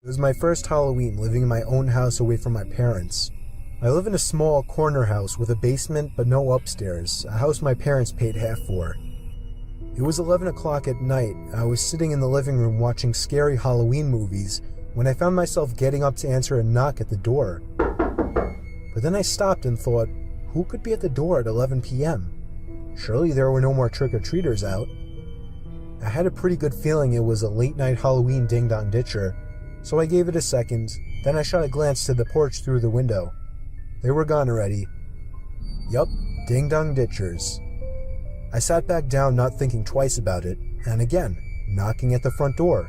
It was my first Halloween living in my own house away from my parents. I live in a small corner house with a basement but no upstairs, a house my parents paid half for. It was 11 o'clock at night. I was sitting in the living room watching scary Halloween movies when I found myself getting up to answer a knock at the door. But then I stopped and thought, who could be at the door at 11 p.m.? Surely there were no more trick-or-treaters out. I had a pretty good feeling it was a late-night Halloween ding-dong ditcher, so I gave it a second, then I shot a glance to the porch through the window. They were gone already. Yup, ding-dong ditchers. I sat back down not thinking twice about it, and again, knocking at the front door.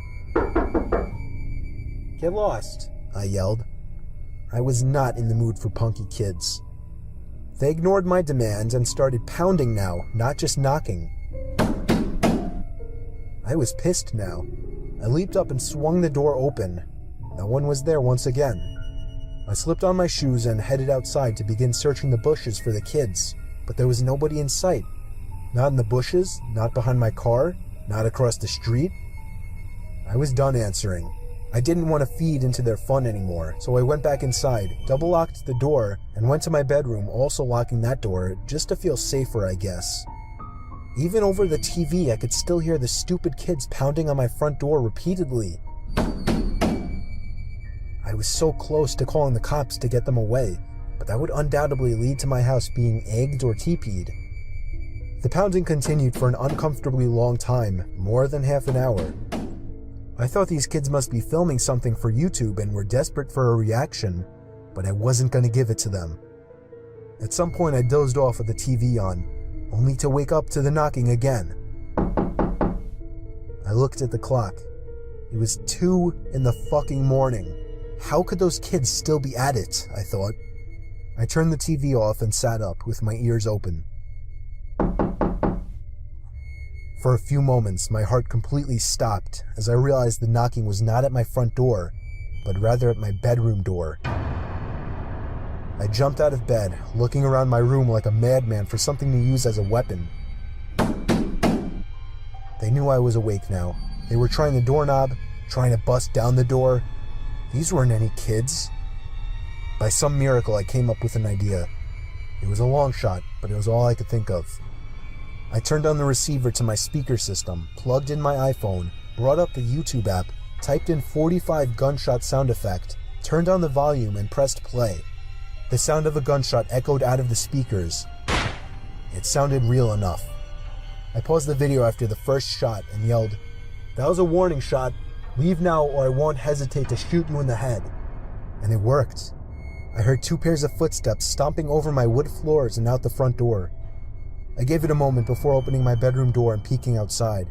"Get lost," I yelled. I was not in the mood for punky kids. They ignored my demands and started pounding now, not just knocking. I was pissed now. I leaped up and swung the door open. No one was there once again. I slipped on my shoes and headed outside to begin searching the bushes for the kids, but there was nobody in sight. Not in the bushes, not behind my car, not across the street. I was done answering. I didn't want to feed into their fun anymore, so I went back inside, double-locked the door, and went to my bedroom, also locking that door, just to feel safer, I guess. Even over the TV, I could still hear the stupid kids pounding on my front door repeatedly. I was so close to calling the cops to get them away, but that would undoubtedly lead to my house being egged or teepeed. The pounding continued for an uncomfortably long time, more than half an hour. I thought these kids must be filming something for YouTube and were desperate for a reaction, but I wasn't going to give it to them. At some point I dozed off with the TV on, only to wake up to the knocking again. I looked at the clock. It was 2 in the fucking morning. How could those kids still be at it, I thought. I turned the TV off and sat up with my ears open. For a few moments, my heart completely stopped as I realized the knocking was not at my front door, but rather at my bedroom door. I jumped out of bed, looking around my room like a madman for something to use as a weapon. They knew I was awake now. They were trying the doorknob, trying to bust down the door. These weren't any kids. By some miracle, I came up with an idea. It was a long shot, but it was all I could think of. I turned on the receiver to my speaker system, plugged in my iPhone, brought up the YouTube app, typed in 45 gunshot sound effect, turned on the volume, and pressed play. The sound of a gunshot echoed out of the speakers. It sounded real enough. I paused the video after the first shot and yelled, "That was a warning shot. Leave now or I won't hesitate to shoot you in the head." And it worked. I heard 2 pairs of footsteps stomping over my wood floors and out the front door. I gave it a moment before opening my bedroom door and peeking outside.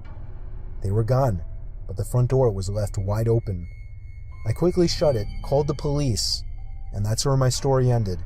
They were gone, but the front door was left wide open. I quickly shut it, called the police, and that's where my story ended.